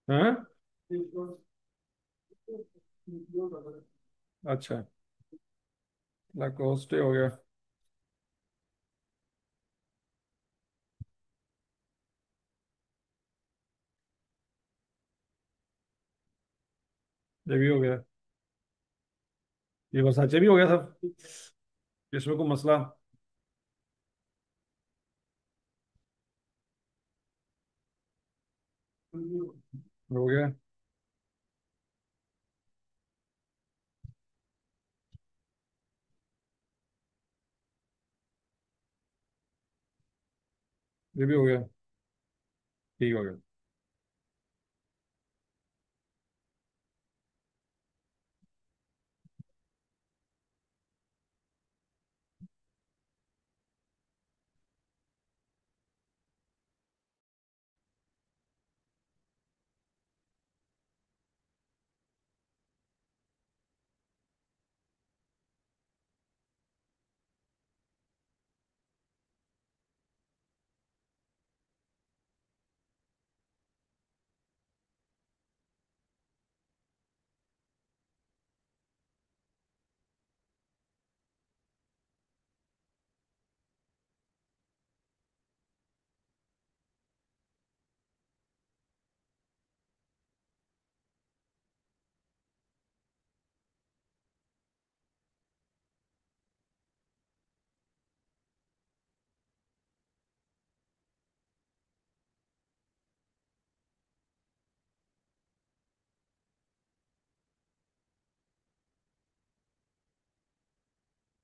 हाँ। अच्छा। लाकोस्टे हो गया। ये भी हो गया। ये वर्साचे भी हो गया सब। इसमें कोई मसला? हो गया। ये भी हो गया। ठीक हो गया।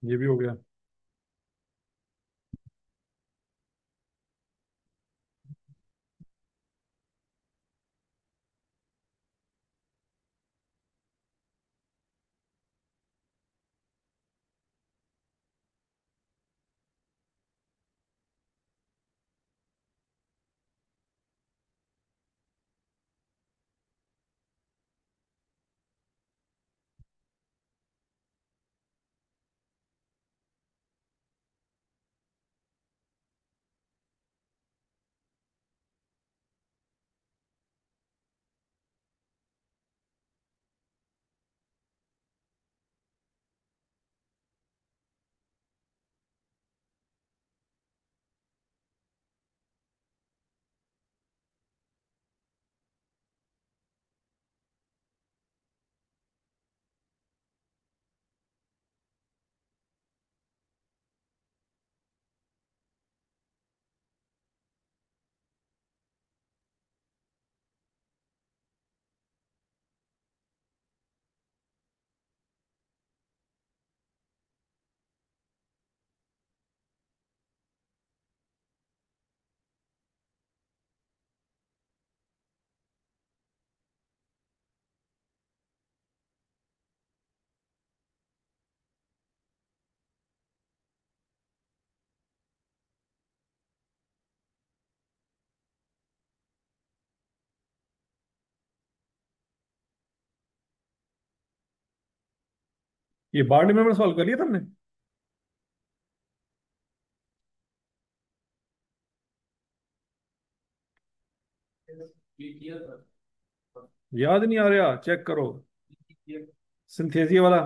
ये भी हो गया। ये बार्ली में सॉल्व कर लिया तुमने? याद नहीं आ रहा, चेक करो। सिंथेसिया वाला।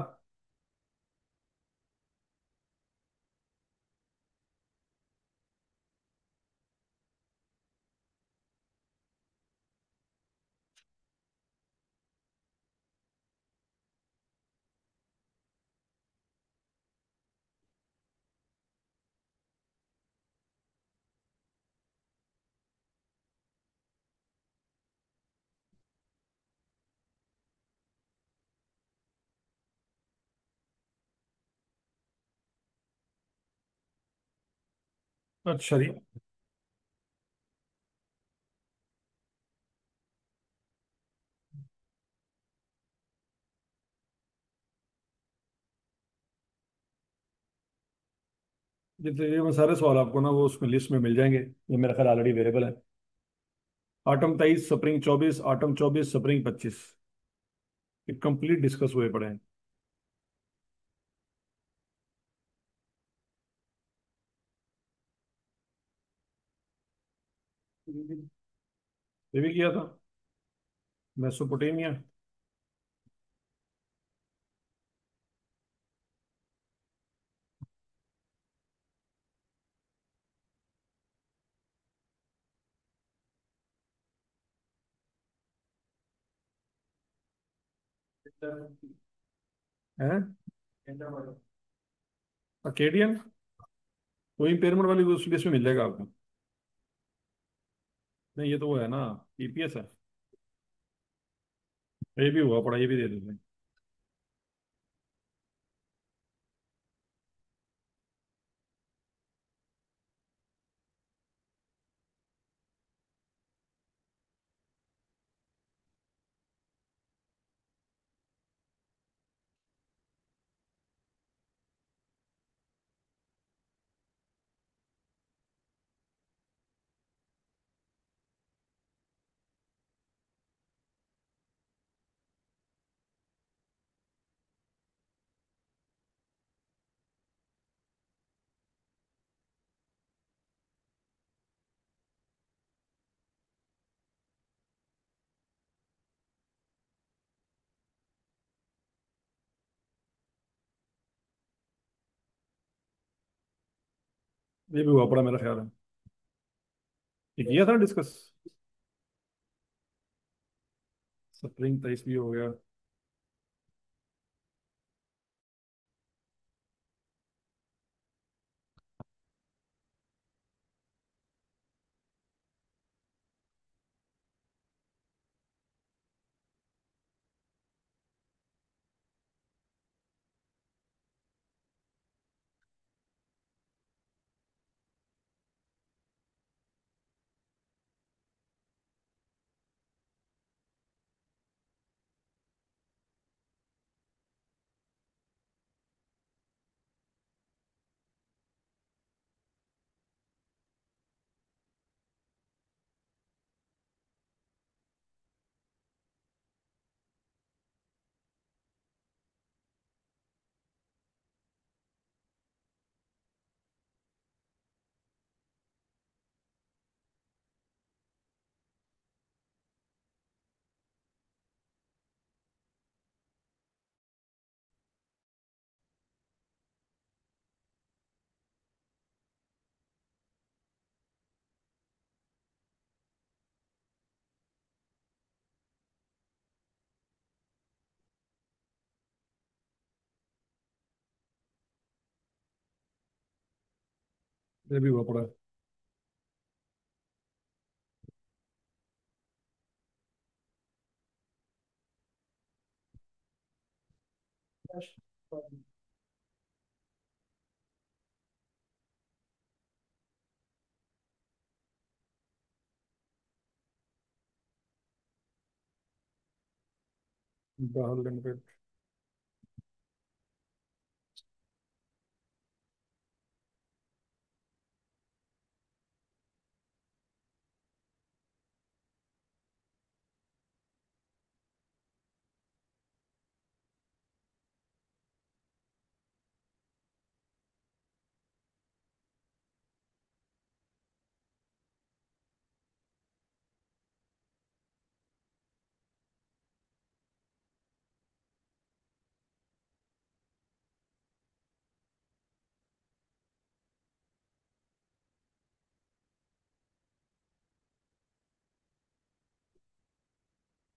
अच्छा जी। ये मैं सारे सवाल आपको ना वो उसमें लिस्ट में मिल जाएंगे, ये मेरा ख्याल ऑलरेडी अवेलेबल है। आटम 23, स्प्रिंग 24, आटम 24, स्प्रिंग 25, ये कंप्लीट डिस्कस हुए पड़े हैं। ये भी किया था। मेसोपोटामिया। है। अकेडियन। वही पिरामिड वाली उस लिस्ट में मिल जाएगा आपको। नहीं, ये तो वो है ना, ईपीएस है। ये भी हुआ पड़ा, ये भी दे देते हैं। ये भी हुआ पड़ा मेरा ख्याल है। ये किया था डिस्कस। स्प्रिंग 23 भी हो गया। ये भी हुआ पड़ा। राहुल लिमिटेड।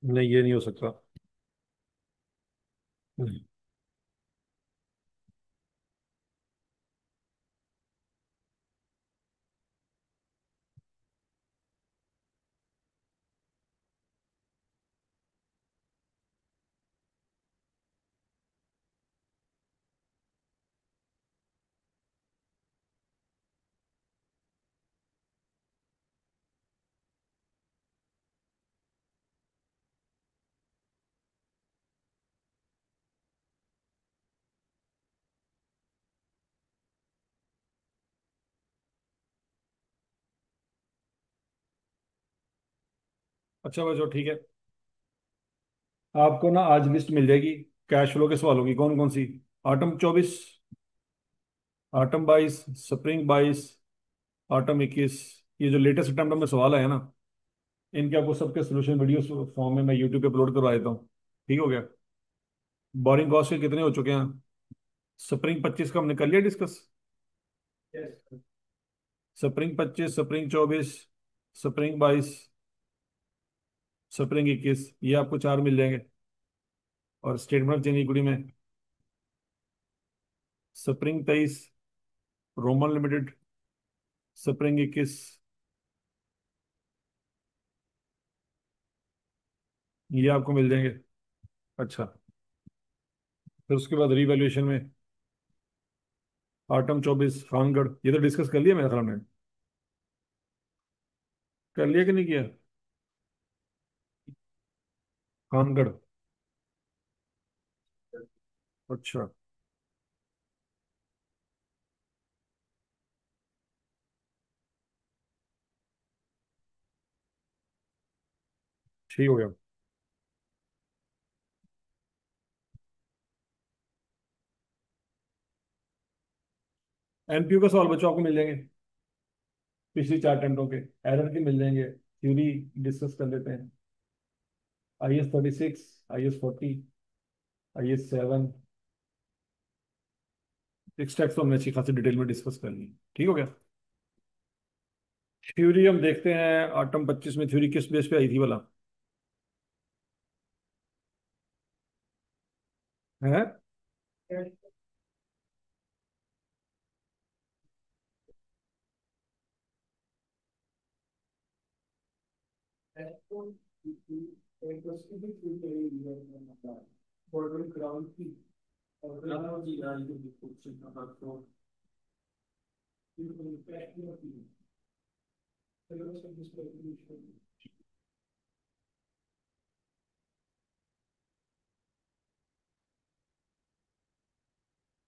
नहीं, ये नहीं हो सकता। अच्छा बच्चों ठीक है। आपको ना आज लिस्ट मिल जाएगी कैश फ्लो के सवालों की। कौन कौन सी? Autumn 24, autumn 22, spring 22, autumn 21। ये जो लेटेस्ट अटेम्प्ट में सवाल है ना, इनके आपको सबके सोल्यूशन वीडियो फॉर्म में मैं यूट्यूब पे अपलोड करवा देता हूँ। ठीक हो गया? बोरिंग कॉस्ट के कितने हो चुके हैं? स्प्रिंग 25 का हमने कर लिया discuss. Spring 25, spring 24, spring 22, spring 21, ये आपको चार मिल जाएंगे। और स्टेटमेंट ऑफ चेंज इक्विटी में स्प्रिंग 23, रोमन लिमिटेड, स्प्रिंग 21, ये आपको मिल जाएंगे। अच्छा, फिर उसके बाद रीवैल्यूएशन में आटम 24, खानगढ़, ये तो डिस्कस कर लिया मेरे ख्याल में। कर लिया कि नहीं किया? खानगढ़। अच्छा, ठीक हो गया। एनपीयू का सवाल बच्चों आपको मिल जाएंगे, पिछली चार अटेम्प्टों के। एरर के मिल जाएंगे, थ्योरी डिस्कस कर लेते हैं। IS 36, IS 40, IS 7। Six tax तो हमने अच्छी खासी डिटेल में डिस्कस कर ली। ठीक हो गया? थ्योरी हम देखते हैं, आटम 25 में थ्योरी किस बेस पे आई थी वाला है?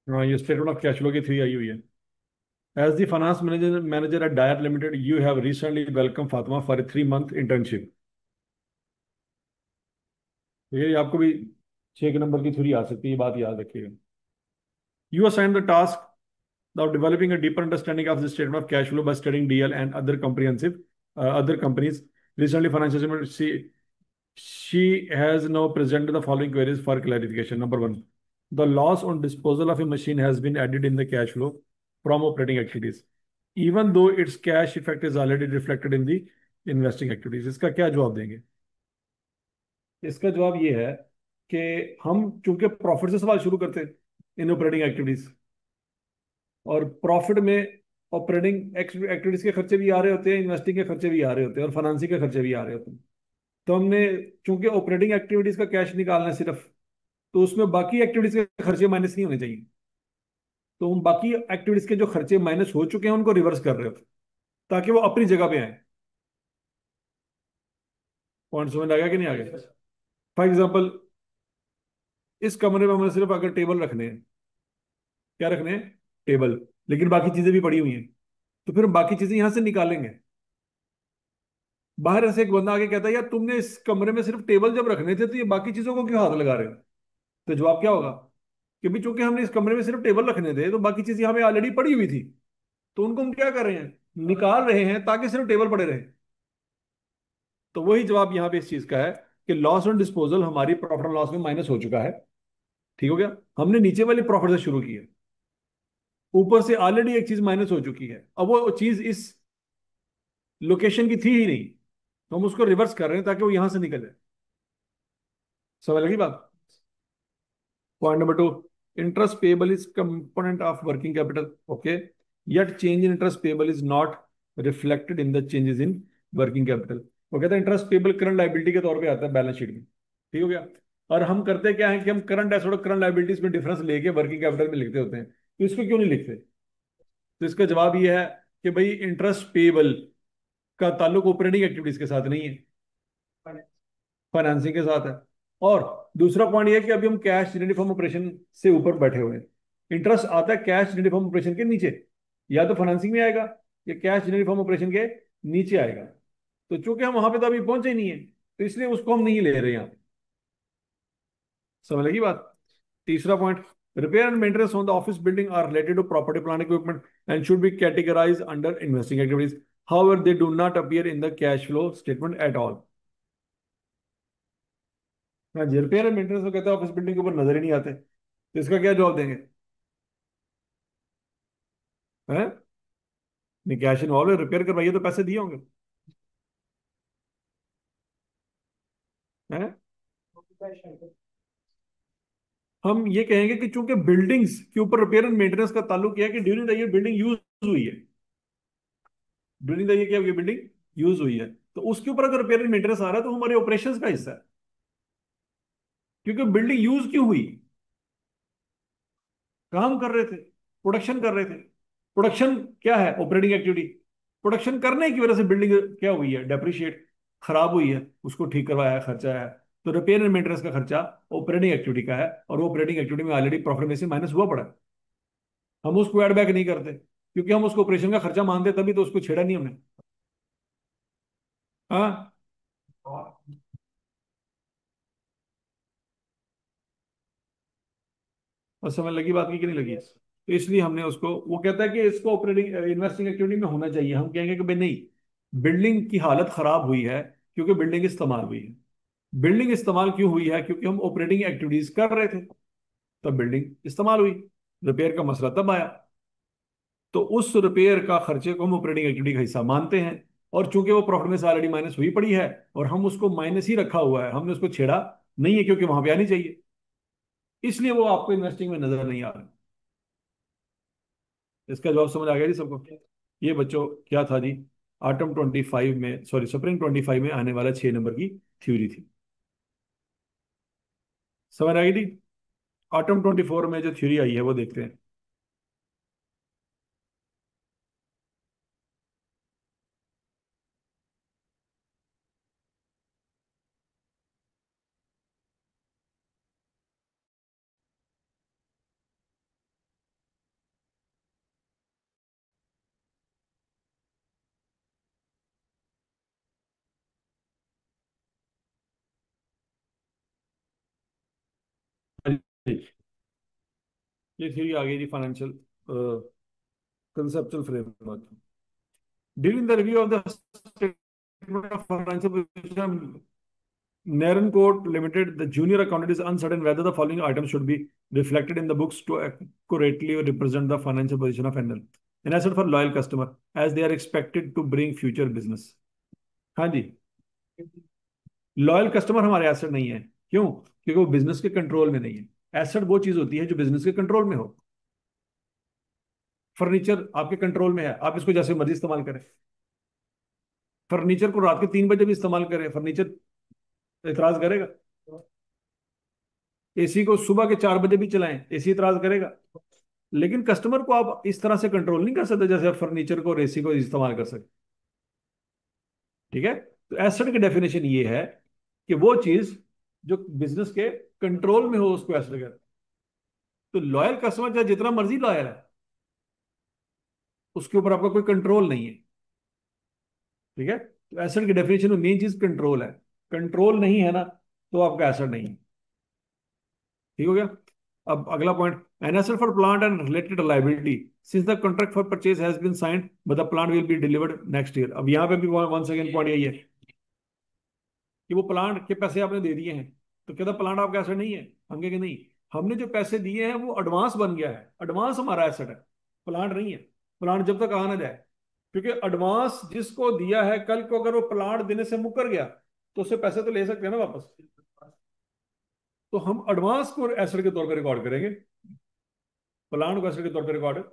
हाँ, ये स्टेटमेंट ऑफ कैश फ्लो की थ्री आई हुई है। As the finance manager at Dyer limited you have recently welcome Fatima for a 3 month internship. ये आपको भी 6 नंबर की थ्योरी आ सकती है, ये बात याद रखिएगा। You assign the task of developing a deeper understanding of the statement of cash flow by studying DL and other comprehensive other companies. Recently, financial statement, she has now presented the following queries for clarification. Number one, the loss on disposal of a machine has been added in the cash flow from operating activities, even though its cash effect is already reflected in the investing activities. इसका क्या जवाब देंगे? इसका जवाब ये है कि हम चूंकि प्रॉफिट से सवाल शुरू करते हैं इन ऑपरेटिंग एक्टिविटीज, और प्रॉफिट में ऑपरेटिंग एक्टिविटीज के खर्चे भी आ रहे होते हैं, इन्वेस्टिंग के खर्चे भी आ रहे होते हैं, और फाइनेंसिंग के खर्चे भी आ रहे होते हैं। तो हमने चूंकि ऑपरेटिंग एक्टिविटीज का कैश निकालना है सिर्फ, तो उसमें बाकी एक्टिविटीज के खर्चे माइनस नहीं होने चाहिए। तो हम बाकी एक्टिविटीज के जो खर्चे माइनस हो चुके हैं उनको रिवर्स कर रहे होते हैं, ताकि वो अपनी जगह पे आए। पॉइंट समझ आ गया कि नहीं आ गया? फॉर एग्जाम्पल, इस कमरे में हमें सिर्फ अगर टेबल रखने हैं, क्या रखने हैं? टेबल। लेकिन बाकी चीजें भी पड़ी हुई हैं, तो फिर हम बाकी चीजें यहां से निकालेंगे। बाहर से एक बंदा आके कहता है यार तुमने इस कमरे में सिर्फ टेबल जब रखने थे तो ये बाकी चीजों को क्यों हाथ लगा रहे हो? तो जवाब क्या होगा कि भी चूंकि हमने इस कमरे में सिर्फ टेबल रखने थे तो बाकी चीज यहाँ पे ऑलरेडी पड़ी हुई थी, तो उनको हम क्या कर रहे हैं? निकाल रहे हैं ताकि सिर्फ टेबल पड़े रहे। तो वही जवाब यहाँ पे इस चीज का है कि लॉस ऑन डिस्पोजल हमारी प्रॉफिट एंड लॉस में माइनस हो चुका है। ठीक हो गया? हमने नीचे वाली प्रॉफिट से शुरू की है, ऊपर से ऑलरेडी एक चीज माइनस हो चुकी है, अब वो चीज इस लोकेशन की थी ही नहीं, तो हम उसको रिवर्स कर रहे हैं ताकि वो यहां से निकल जाए। समझ लगी बात? Point number two, interest payable is component of working capital. Okay. Yet change in interest payable is not reflected in the changes in working capital. वो कहता है इंटरेस्ट पेबल करंट लाइबिलिटी के तौर पे आता है बैलेंस शीट में। ठीक हो गया? और हम करते क्या है कि हम करंट एसेट और करंट लाइबिलिटीज में डिफरेंस लेके वर्किंग कैपिटल में लिखते होते हैं। तो इसको क्यों नहीं लिखते? तो इसका जवाब ये है कि भाई इंटरेस्ट पेबल का ताल्लुक ऑपरेटिंग एक्टिविटीज के साथ नहीं है, फाइनेंसिंग के साथ है। और दूसरा पॉइंट ये है कि अभी हम कैश जेनरेटिव फ्रॉम ऑपरेशन से ऊपर बैठे हुए हैं। इंटरेस्ट आता है कैश जेनरेटिव फ्रॉम ऑपरेशन के नीचे, या तो फाइनेंसिंग में आएगा या कैश जेनरेटिव फ्रॉम ऑपरेशन के नीचे आएगा। तो चूंकि हम वहां पे तो अभी पहुंचे ही नहीं है, तो इसलिए उसको हम नहीं ले रहे यहाँ। समझ लगी बात। तीसरा point, repair and maintenance on the office building are related to property plant equipment and should be categorise under investing activities, however they do not appear in the cash flow statement at all. हाँ जी, repair and maintenance तो कहते हैं office building के ऊपर नजर ही नहीं आते, तो इसका क्या जवाब देंगे? हैं? नहीं, कैश इन्वॉल्व है, रिपेयर करवाइए तो पैसे दिए होंगे। हैं? हम ये कहेंगे कि चूंकि बिल्डिंग्स के ऊपर रिपेयर एंड मेंटेनेंस का ताल्लुक किया है कि during the year building use हुई है, ड्यूरिंग द ईयर क्या ये बिल्डिंग यूज हुई है, तो उसके ऊपर अगर रिपेयर एंड मेंटेनेंस आ रहा है तो हमारे ऑपरेशंस का हिस्सा है, क्योंकि बिल्डिंग यूज क्यों हुई? काम कर रहे थे, प्रोडक्शन कर रहे थे। प्रोडक्शन क्या है? Operating activity. प्रोडक्शन करने की वजह से बिल्डिंग क्या हुई है? डेप्रिशिएट, खराब हुई है, उसको ठीक करवाया, खर्चा है। तो रिपेयर एंड मेंटेनेंस का खर्चा ऑपरेटिंग एक्टिविटी का है, और वो ऑपरेटिंग एक्टिविटी में ऑलरेडी प्रॉफिट में से माइनस हुआ पड़ा है। हम उसको ऐड बैक नहीं करते, क्योंकि हम उसको ऑपरेशन का खर्चा मानते, तभी तो उसको छेड़ा नहीं हमने। हाँ। और समझ लगी बात की कि नहीं लगी? तो इसलिए हमने उसको, वो कहता है कि इसको ऑपरेटिंग इन्वेस्टिंग एक्टिविटी में होना चाहिए, हम कहेंगे कि भाई नहीं, बिल्डिंग की हालत खराब हुई है क्योंकि बिल्डिंग इस्तेमाल हुई है। बिल्डिंग इस्तेमाल क्यों हुई है? क्योंकि हम ऑपरेटिंग एक्टिविटीज कर रहे थे, तब बिल्डिंग इस्तेमाल हुई। रिपेयर का मसला तब आया, तो उस रिपेयर का खर्चे को हम ऑपरेटिंग एक्टिविटी का हिस्सा मानते हैं। और चूंकि वो प्रॉफिट में से ऑलरेडी माइनस हुई पड़ी है, और हम उसको माइनस ही रखा हुआ है, हमने उसको छेड़ा नहीं है, क्योंकि वहां पे आनी चाहिए, इसलिए वो आपको इन्वेस्टिंग में नजर नहीं आ रहा। इसका जवाब समझ आ गया जी सबको? ये बच्चों क्या था जी? ऑटम 25 में, सॉरी स्प्रिंग 25 में आने वाला 6 नंबर की थ्योरी थी। समझ आ गई थी? ऑटम 24 में जो थ्योरी आई है वो देखते हैं। हाँ जी, ये थ्योरी आ गई थी financial conceptual framework. During the review of the statement of financial position Naren Court Limited, the junior accountant is uncertain whether the following items should be reflected in the books to accurately represent the financial position of NL. An asset for loyal customer, as they are expected to bring future business. हाँ जी, loyal customer हमारे asset नहीं है। क्यों? क्योंकि वो business के control में नहीं है। एसेट वो चीज होती है जो बिजनेस के कंट्रोल में हो। फर्नीचर आपके कंट्रोल में है, आप इसको जैसे मर्जी इस्तेमाल करें। फर्नीचर को रात के 3 बजे भी इस्तेमाल करें, फर्नीचर एतराज करेगा? एसी को सुबह के 4 बजे भी चलाएं, एसी इतराज करेगा? लेकिन कस्टमर को आप इस तरह से कंट्रोल नहीं कर सकते जैसे आप फर्नीचर को और एसी को इस्तेमाल कर सकते। ठीक है? तो एसेट की डेफिनेशन ये है कि वो चीज जो बिजनेस के कंट्रोल में हो उसको एसेट कहते हैं। तो लॉयल कस्टमर चाहे जितना मर्जी लॉयल है, उसके ऊपर आपका कोई कंट्रोल नहीं है। ठीक है? तो एसेट की डेफिनेशन में मेन चीज कंट्रोल है। कंट्रोल नहीं है ना, तो आपका एसेट नहीं है। ठीक हो गया? अब अगला point, an asset for plant and related liability since the contract for purchase has been signed but the plant will be delivered next year. अब यहाँ पे भी वन सेकेंड पॉइंट यही है कि वो प्लांट के पैसे आपने दे दिए हैं, तो कहता प्लांट आपका एसेट नहीं है। हम कहेंगे नहीं, हमने जो पैसे दिए हैं वो एडवांस बन गया है, एडवांस हमारा एसेट है, प्लांट नहीं है। प्लांट जब तक आ ना जाए, क्योंकि एडवांस जिसको दिया है, कल को अगर वो प्लांट देने से मुकर गया तो उससे पैसे तो ले सकते हैं ना वापस। तो हम एडवांस को एसेट के तौर पर रिकॉर्ड करेंगे, प्लांट को एसेट के तौर पर रिकॉर्ड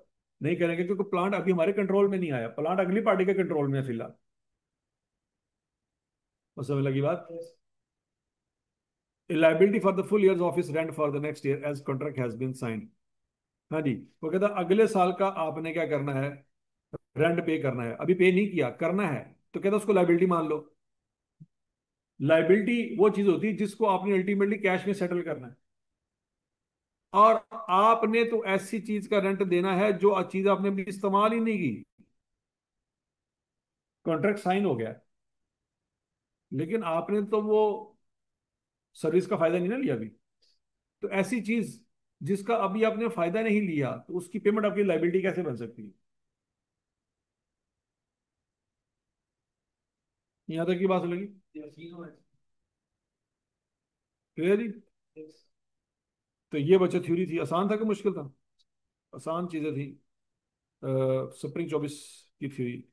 नहीं करेंगे, क्योंकि प्लांट अभी हमारे कंट्रोल में नहीं आया, प्लांट अगली पार्टी के कंट्रोल में है फिलहाल। और समझ लगी बात? liability for the full year's office rent for the next year as contract has been signed। हाँ जी, वो कहता अगले साल का आपने क्या करना है? रेंट पे करना है, अभी पे नहीं किया, करना है, तो कहता उसको लाइबिलिटी मान लो। लाइबिलिटी वो चीज होती है जिसको आपने अल्टीमेटली कैश में सेटल करना है, और आपने तो ऐसी चीज का रेंट देना है जो चीज आपने अभी इस्तेमाल ही नहीं की। कॉन्ट्रैक्ट साइन हो गया, लेकिन आपने तो वो सर्विस का फायदा नहीं ना लिया अभी। तो ऐसी चीज जिसका अभी आपने फायदा नहीं लिया, तो उसकी पेमेंट आपकी लाइबिलिटी कैसे बन सकती है? यहां तक की बात लगी? क्लियर जी? तो ये बच्चा थ्योरी थी, आसान था कि मुश्किल था? आसान चीजें थी। स्प्रिंग 24 की थ्योरी।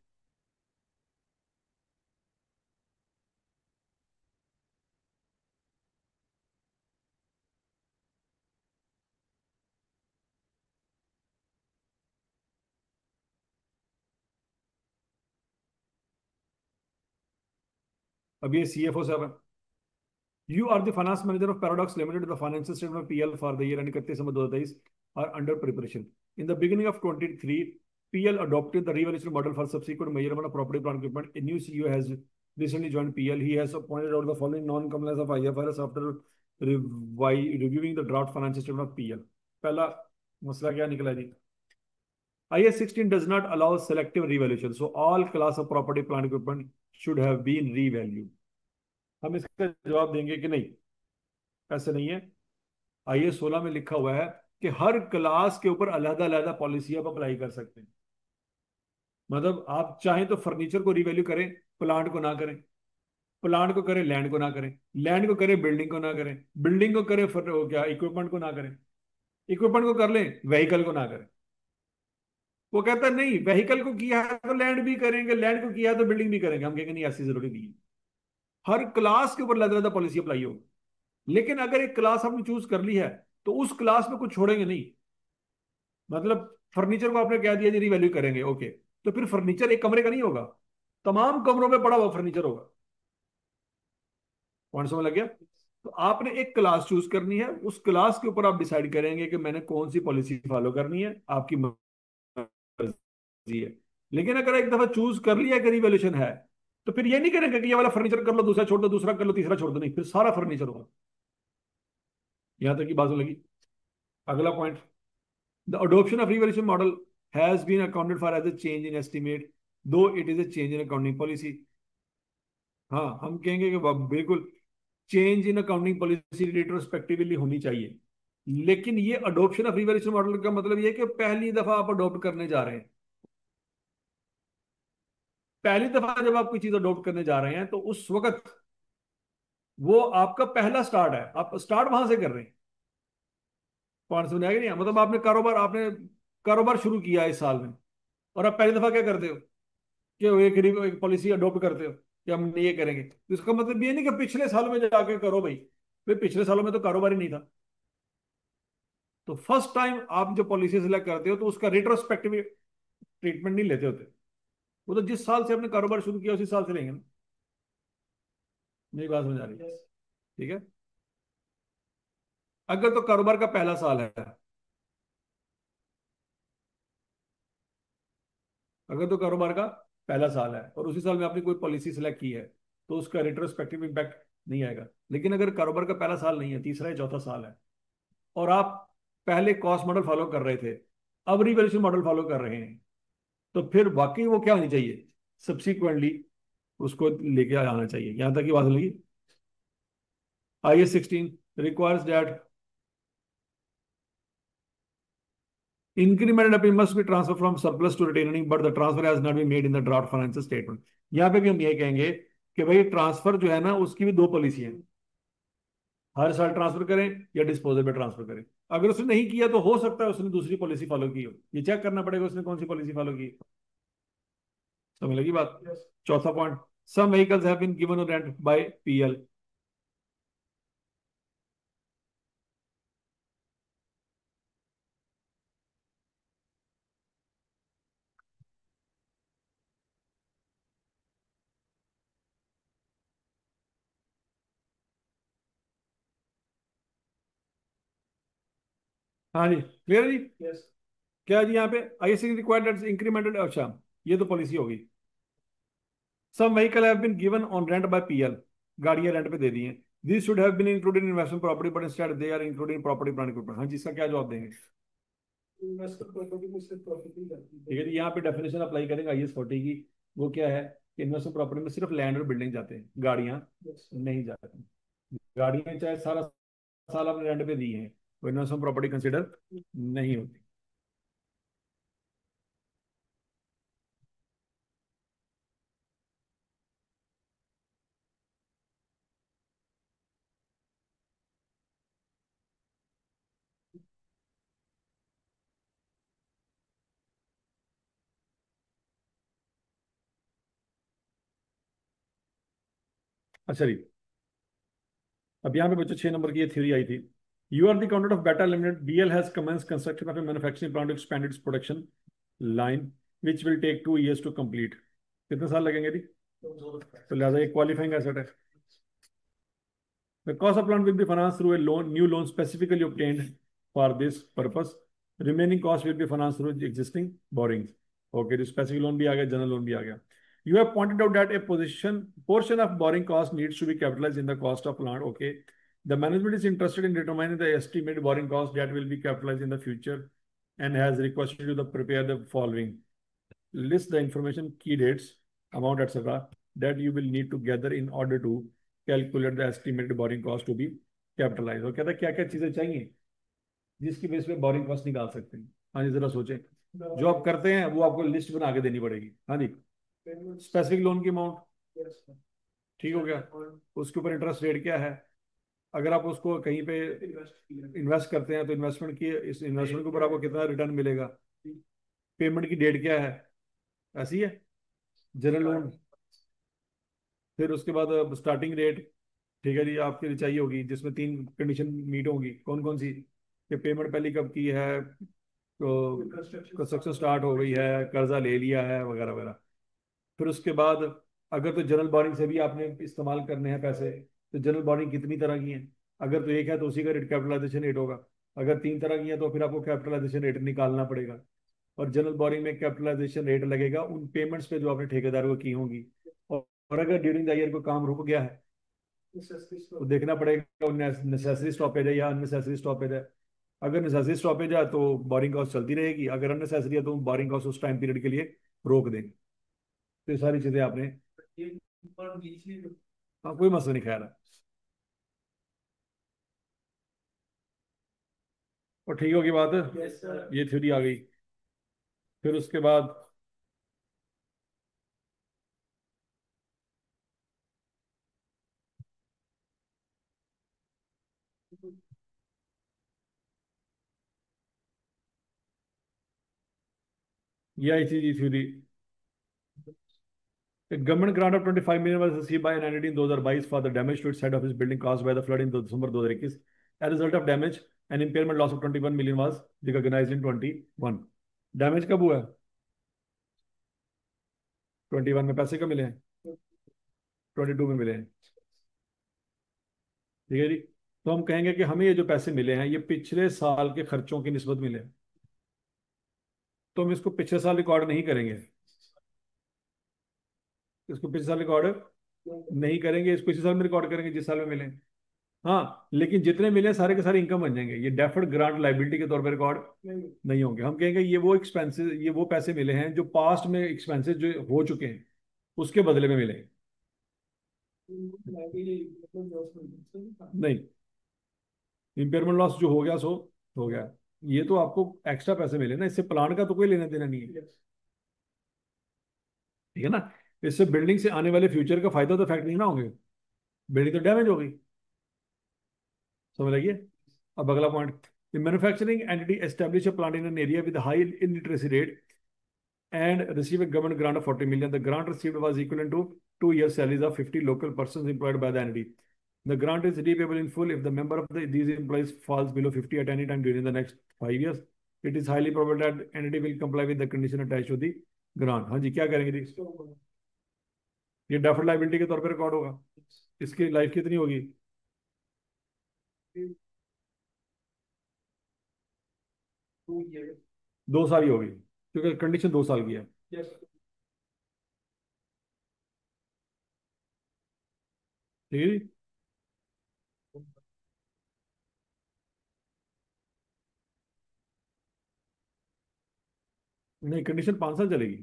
अब ये CFO साहब है। You are the finance manager of Paradox Limited. The financial statement of PL for the year ending 31 December 2023 are under preparation. In the beginning of 23, PL adopted the revaluation model for subsequent measurement of property, plant, equipment. A new CEO has recently joined PL. He has pointed out the following non-compliance of IFRS after reviewing the draft financial statement of PL. पहला मसला क्या निकला जी? IS 16 does not allow selective revaluation, so all class of property, plant, equipment should have been revalued. हम इसका जवाब देंगे कि नहीं, ऐसे नहीं है। IS 16 में लिखा हुआ है कि हर क्लास के ऊपर अलग अलग पॉलिसी आप अप्लाई कर सकते हैं। मतलब आप चाहें तो फर्नीचर को रिवैल्यू करें, प्लांट को ना करें। प्लांट को करें, लैंड को ना करें। लैंड को करें, बिल्डिंग को ना करें। बिल्डिंग को करें, क्या इक्विपमेंट को ना करें। इक्विपमेंट को कर लें, व्हीकल को ना करें। वो कहता है नहीं, व्हीकल को किया है तो लैंड भी करेंगे, लैंड को किया है तो बिल्डिंग भी करेंगे। हम कहेंगे नहीं, ऐसी जरूरी नहीं है। हर क्लास के ऊपर अलग अलग पॉलिसी अप्लाई होगी। लेकिन अगर एक क्लास आपने चूज कर ली है, तो उस क्लास में कुछ छोड़ेंगे नहीं। मतलब फर्नीचर को आपने कह दिया जी रिवैल्यू करेंगे, ओके। तो फिर फर्नीचर एक कमरे का नहीं होगा, तमाम कमरों में पड़ा हुआ फर्नीचर होगा। पॉइंट समझ लग गया? तो आपने एक क्लास चूज करनी है, उस क्लास के ऊपर आप डिसाइड करेंगे कि मैंने कौन सी पॉलिसी फॉलो करनी है, आपकी मर्जी है। लेकिन अगर एक दफा चूज कर लिया कि रिवैल्यूएशन है, तो फिर ये नहीं करेंगे कि ये वाला फर्नीचर कर लो, दूसरा छोड़ दो, दूसरा कर लो, तीसरा छोड़ दो। नहीं, फिर सारा फर्नीचर होगा। यहां तक की बात लगी? अगला point, the adoption of revaluation model has been accounted for as a change in estimate, though it is a change in accounting policy. हाँ, हम कहेंगे कि बिल्कुल change in accounting policy retrospectively होनी चाहिए। लेकिन ये अडोप्शन ऑफ रिवैल्यूएशन मॉडल का मतलब ये है कि पहली दफा आप अडॉप्ट करने जा रहे हैं। पहली दफा जब आप कोई चीज अडॉप्ट करने जा रहे हैं, तो उस वक्त वो आपका पहला स्टार्ट है, आप स्टार्ट वहां से कर रहे हैं। पॉइंट समझ आएगा नहीं? मतलब आपने कारोबार शुरू किया इस साल में, और आप पहली दफा क्या करते हो कि वो एक पॉलिसी अडॉप्ट करते हो कि हम ये करेंगे। तो इसका मतलब ये नहीं कि पिछले साल में जाके करो भाई, फिर पिछले सालों में तो कारोबार ही नहीं था। तो फर्स्ट टाइम आप जो पॉलिसी सिलेक्ट करते हो, तो उसका रिट्रोस्पेक्टिव ट्रीटमेंट नहीं लेते होते। वो तो जिस साल से आपने कारोबार शुरू किया उसी साल से लेंगे ना। मेरी बात समझ आ रही है? ठीक है। अगर तो कारोबार का पहला साल है, अगर तो कारोबार का पहला साल है और उसी साल में आपने कोई पॉलिसी सिलेक्ट की है, तो उसका रिट्रोस्पेक्टिव इम्पैक्ट नहीं आएगा। लेकिन अगर कारोबार का पहला साल नहीं है, तीसरा या चौथा साल है, और आप पहले कॉस्ट मॉडल फॉलो कर रहे थे, अब रिवैल्यूएशन मॉडल फॉलो कर रहे हैं, तो फिर वाकई वो क्या होनी चाहिए, सब्सिक्वेंटली उसको लेके आना चाहिए। यहां तक की बात लगी? IS 16 requires that incremental AP must be transferred from surplus to retaining, but the transfer has not been made in the draft financial statement. यहाँ पे भी हम ये कहेंगे कि भाई ट्रांसफर जो है ना, उसकी भी दो पॉलिसी है। हर साल ट्रांसफर करें या डिस्पोजल पे ट्रांसफर करें। अगर उसने नहीं किया, तो हो सकता है उसने दूसरी पॉलिसी फॉलो की हो। ये चेक करना पड़ेगा उसने कौन सी पॉलिसी फॉलो की। समझ लगी बात? चौथा point, some vehicles have been given on rent by PL। हाँ जी, क्लियर जी? क्या है जी यहाँ पे? IS रिक्वायर्ड इंक्रीमेंटेड, अच्छा, ये तो पॉलिसी होगी। Some vehicle have been given on rent by PL, गाड़ियां रेंट पे दे दी हैं। This should have been included in investment property, but instead they are included in property plant equipment. हाँ जी, इसका क्या जवाब देंगे? इन्वेस्टमेंट प्रॉपर्टी में सिर्फ प्रॉपर्टी लगती है। ठीक है जी, यहाँ पे डेफिनेशन अप्लाई करेंगे IS 40 की। वो क्या है? इन्वेस्टमेंट प्रॉपर्टी में सिर्फ लैंड और बिल्डिंग जाते हैं, गाड़ियां नहीं जाती। गाड़ियां चाहे सारा साल आपने रेंट पे दी है, वो इन्वेस्टमेंट प्रॉपर्टी कंसिडर नहीं होती। अच्छा जी, अब यहाँ पे बच्चों 6 नंबर की ये थ्योरी आई थी। You are the accountant of Beta Limited, BL has commenced construction of a manufacturing plant expanded its production line which will take 2 years to complete. कितने साल लगेंगे जी? तो लिहाजा एक क्वालिफाइंग एसेट है। The cost of plant will be financed through a loan, new loan specifically obtained for this purpose. Remaining cost will be financed through the existing borrowings. Okay, the specific loan भी आ गया, general loan भी आ गया. You have pointed out that a portion of borrowing cost needs to be capitalized in the cost of plant. Okay, the management is interested in determining the estimated borrowing cost that will be capitalized in the future and has requested you to prepare the following: list the information, key dates, amount, etc. that you will need to gather in order to calculate the estimated borrowing cost to be capitalized। और कहता है क्या क्या चीजें चाहिए जिसकी base पे borrowing cost निकाल सकते हैं। हाँ जी, जरा सोचें। जो आप करते हैं वो आपको लिस्ट बना के देनी पड़ेगी। हाँ जी। स्पेसिफिक लोन की अमाउंट, ठीक हो गया। उसके ऊपर इंटरेस्ट रेट क्या है, अगर आप उसको कहीं पे इन्वेस्ट करते हैं तो इन्वेस्टमेंट की, इस इन्वेस्टमेंट के ऊपर आपको कितना रिटर्न मिलेगा, पेमेंट की डेट क्या है, ऐसी है जनरल लोन। फिर उसके बाद स्टार्टिंग रेट, ठीक है जी, आपके लिए चाहिए होगी जिसमें 3 कंडीशन मीट होंगी। कौन कौन सी? कि पेमेंट पहले कब की है, तो कंस्ट्रक्शन स्टार्ट हो गई है, कर्जा ले लिया है, वगैरह वगैरह। फिर उसके बाद अगर तो जनरल बोरिंग से भी आपने इस्तेमाल करने हैं पैसे, तो जनरल बोरिंग कितनी तरह की हैं? अगर तो एक है तो उसी का रेट कैपिटलाइजेशन रेट होगा। अगर 3 तरह की है तो फिर आपको कैपिटलाइजेशन रेट निकालना पड़ेगा। और जनरल बोरिंग में कैपिटलाइजेशन रेट लगेगा उन पेमेंट्स पे जो आपने ठेकेदार को की होंगी। और अगर ड्यूरिंग द ईयर कोई काम रुक गया है तो देखना पड़ेगा नेसेसरी स्टॉपेज है या अननेसेसरी स्टॉपेज है। अगर नेसेसरी स्टॉपेज है तो बोरिंग कॉस्ट चलती रहेगी, अगर अननेसेसरी है तो बोरिंग कॉस्ट उस टाइम पीरियड के लिए रोक देंगे। तो ये सारी चीजें आपने, हाँ कोई मसला नहीं, खैर है। और ठीक होगी बात है, ये थ्योरी आ गई। फिर उसके बाद ये आई थी theory. A government grant of 25 million was received by an entity in 2022 for the damage to its head office building caused by the flood in December 2021. As a result of damage, an impairment loss of 21 million was recognized in 21। Damage कब हुआ है? 21 में। पैसे कब मिले हैं? 22 में मिले हैं। ठीक है जी। तो हम कहेंगे कि हमें ये जो पैसे मिले हैं ये पिछले साल के खर्चों की निस्बत मिले हैं। तो हम इसको पिछले साल रिकॉर्ड नहीं करेंगे, इसको पिछले साल रिकॉर्ड नहीं करेंगे, इसको इसी साल में रिकॉर्ड करेंगे जिस साल में मिले। हाँ, लेकिन जितने मिले सारे के सारे इनकम बन जाएंगे, ये डेफर्ड ग्रांट लाइबिलिटी के तौर पर रिकॉर्ड नहीं होंगे। हम कहेंगे ये वो एक्सपेंसेस, ये वो पैसे मिले हैं जो पास्ट में एक्सपेंसेस जो हो चुके हैं उसके बदले में मिले। नहीं, इम्पेयरमेंट लॉस जो हो गया सो हो गया। ये तो आपको एक्स्ट्रा पैसे मिले ना, इससे प्लान का तो कोई लेना देना नहीं है। ठीक है ना। इससे बिल्डिंग से आने वाले फ्यूचर का फायदा तो इफेक्ट नहीं ना होंगे, बिल्डिंग तो डैमेज हो गई। समझ लगिए। अब अगला point, the manufacturing entity establish a plant in an area with high illiteracy rate and receive a government grant of 40 million. The grant received was equivalent to 2 years salaries of 50 local persons employed by the entity. The grant is repayable in full if the member of these employees falls below 50 at any time during the next 5 years. It is highly probable that entity will comply with the condition attached to the grant। हाँ जी, क्या करेंगे जी? ये deferred liability के तौर पर record होगा। इसकी life कितनी होगी? 2 साल ही होगी क्योंकि कंडीशन 2 साल की है। ठीक है जी। नहीं, कंडीशन 5 साल चलेगी।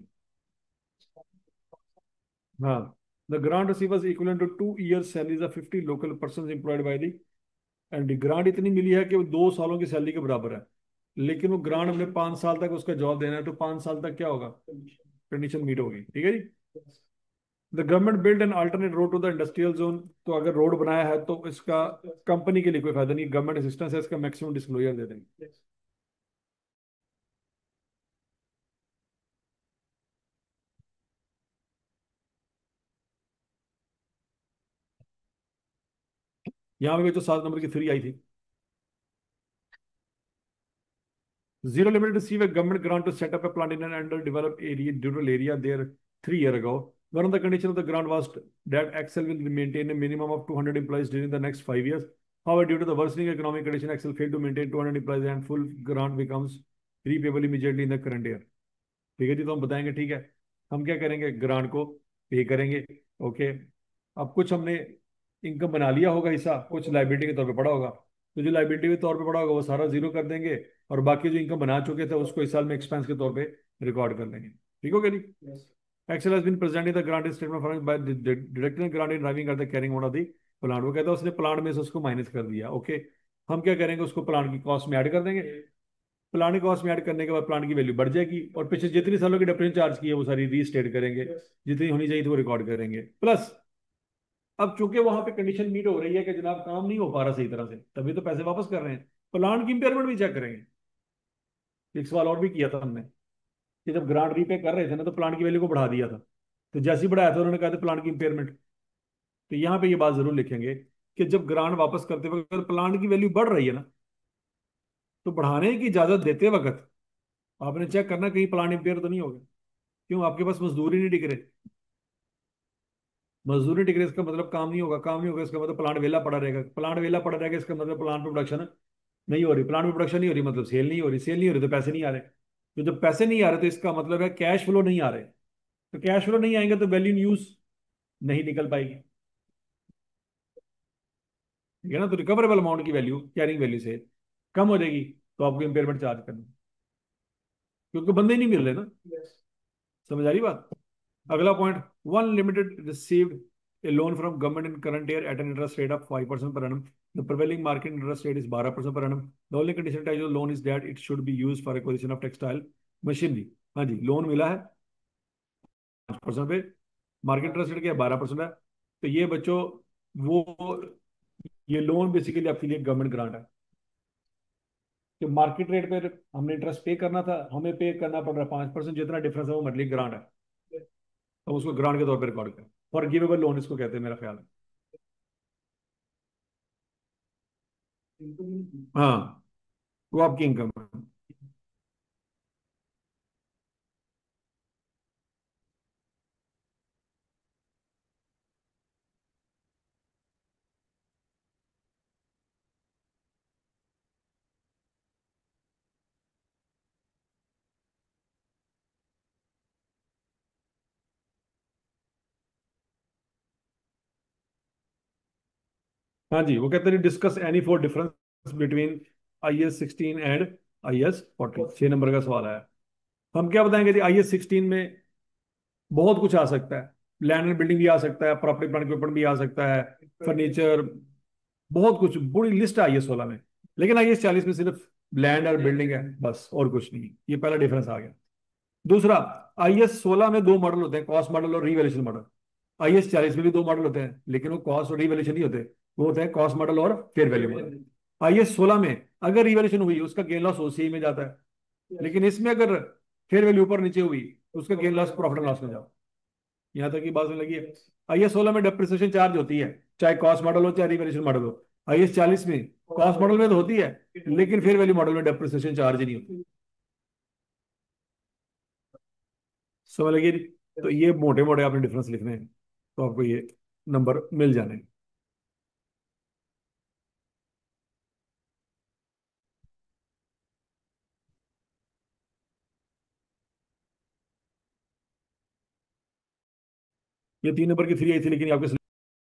हाँ, the grant receivers equivalent to 2 years salaries of 50 local person employed by the and grant इतनी मिली है कि वो 2 सालों की सैलरी के बराबर है। लेकिन वो ग्रांट हमने 5 साल तक उसका जॉब देना है, तो 5 साल तक क्या होगा, कंडीशन मीट होगी। ठीक है जी। The government build an alternate road to the industrial zone, तो अगर रोड बनाया है तो इसका कंपनी के लिए कोई फायदा नहीं, गवर्नमेंट असिस्टेंस है, इसका मैक्सिमम डिस्क्लोजर दे देंगे। यहाँ पे भी तो 7 नंबर की थ्री आई थी। Zero Limited received a government grant to set up a plant in an underdeveloped area, rural area there 3 years ago. One of the conditions of the grant was that Excel will maintain a minimum of 200 employees during the next 5 years. However, due to the worsening economic condition, Excel failed to maintain 200 employees and full grant becomes repayable immediately in the current year. ठीक है जी, तो हम बताएंगे ठीक है, हम क्या करेंगे, ग्रांट को पे करेंगे। ओके, अब कुछ हमने इनकम बना लिया होगा हिस्सा, कुछ लाइबिलिटी के तौर पे पड़ा होगा, तो जो लाइबिलिटी के तौर पे पड़ा होगा वो सारा जीरो कर देंगे, और बाकी जो इनकम बना चुके थे उसको इस साल में एक्सपेंस के तौर पे रिकॉर्ड कर लेंगे। ठीक हो गया जी। Excel has been presented the grant statement for by deducting grant in driving at the carrying out of the plant, वो कहता है उसने प्लांट में से उसको माइनस कर दिया। ओके, हम क्या करेंगे, उसको प्लांट की कॉस्ट में ऐड कर देंगे। प्लांट की कॉस्ट में ऐड करने के बाद प्लांट की वैल्यू बढ़ जाएगी, और पिछले जितनी सालों की डिफरेंस चार्ज की है वो सारी रीस्टेट करेंगे, जितनी होनी चाहिए थी वो रिकॉर्ड करेंगे। प्लस अब चूंकि वहां पे कंडीशन मीट हो रही है कि जनाब काम नहीं हो पा रहा सही तरह से, तभी तो पैसे वापस कर रहे हैं, प्लांट की इंपेयरमेंट भी चेक करेंगे। एक सवाल और भी किया था हमने कि जब ग्रांट रीपे कर रहे थे ना तो प्लांट की वैल्यू को बढ़ा दिया था, तो जैसे ही बढ़ाया था उन्होंने कहा था प्लांट की इंपेयरमेंट। तो यहाँ पे ये बात जरूर लिखेंगे कि जब ग्रांट वापस करते वक्त अगर प्लांट की वैल्यू बढ़ रही है ना, तो बढ़ाने की इजाजत देते वक्त आपने चेक करना कहीं प्लांट इंपेयर तो नहीं हो गया। क्यों, आपके पास मजदूर ही नहीं टिक रहे। मजदूरी टिक रहे इसका मतलब काम नहीं होगा, काम नहीं होगा इसका मतलब प्लांट वेला पड़ा रहेगा, प्लांट वेला पड़ा रहेगा इसका मतलब प्लांट में प्रोडक्शन नहीं हो रही, प्लांट में प्रोडक्शन नहीं हो रही मतलब सेल नहीं हो रही, सेल नहीं हो रही तो पैसे नहीं आ रहे, तो जब पैसे नहीं आ रहे तो इसका मतलब है कैश फ्लो नहीं आ रहे, तो कैश फ्लो नहीं आएंगे तो वैल्यू इन यूज नहीं निकल पाएगी। ठीक है ना, तो रिकवरेबल अमाउंट की वैल्यू कैरिंग वैल्यू से कम हो जाएगी, तो आपको इम्पेयरमेंट चार्ज करना, क्योंकि बंदे ही नहीं मिल रहे ना। समझ आ रही बात। अगला point, one limited received a loan from government in current year at an interest rate of 5% per annum. The prevailing market interest rate is 12% per annum. The only condition attached to the loan is that it should be used for acquisition of textile machinery. हाँ जी, loan मिला है 5% पे, market interest rate क्या 12% है। तो ये बच्चों, वो ये लोन बेसिकली आपके लिए गवर्नमेंट ग्रांट है, कि मार्केट रेट पे हमने इंटरेस्ट पे करना था, हमें पे करना पड़ रहा है 5%, जितना डिफरेंस है वो मंथली ग्रांट है, तो उसको ग्रांट के तौर पर रिकॉर्ड करें। फॉरगिवेबल लोन इसको कहते हैं मेरा ख्याल है। हाँ, वो आपकी इनकम है। हाँ जी, वो कहते हैं discuss any four difference between IS 16 and IS 40, 6 number का सवाल है। हम क्या बताएंगे जी, IS 16 में बहुत कुछ आ सकता है, लैंड एंड बिल्डिंग भी आ सकता है, प्रॉपर्टी प्लांट इक्विपमेंट भी आ सकता है, फर्नीचर, बहुत कुछ बड़ी लिस्ट है IS 16 में। लेकिन IS 40 में सिर्फ लैंड और बिल्डिंग है बस, और कुछ नहीं। ये पहला डिफरेंस आ गया। दूसरा, IS 16 में दो मॉडल होते हैं, कॉस्ट मॉडल और रिवैल्यूएशन मॉडल। IS 40 में भी दो मॉडल होते हैं, लेकिन वो कॉस्ट और रिवैल्यूएशन नहीं होते, वो होते हैं कॉस्ट मॉडल और फेयर वैल्यू मॉडल। IS 16 में अगर रिवैल्यूएशन हुई उसका गेन लॉस OCI में जाता है, लेकिन इसमें अगर फेयर वैल्यू ऊपर नीचे हुई तो उसका gain loss profit and loss में जाओ। यहाँ तक की बात समझ लगी है। IS 16 में डेप्रिसिएशन चार्ज होती है, चाहे कॉस्ट मॉडल हो चाहे रिवैल्यूएशन मॉडल हो। IS 40 में कॉस्ट मॉडल में तो होती है, लेकिन फेयर वैल्यू मॉडल में डेप्रिसिएशन चार्ज ही नहीं होती। समझ लगी? तो ये मोटे मोटे आपने डिफरेंस लिखने हैं, तो आपको ये नंबर मिल जाने हैं। ये 3 नंबर की थ्री आई थी, लेकिन आपके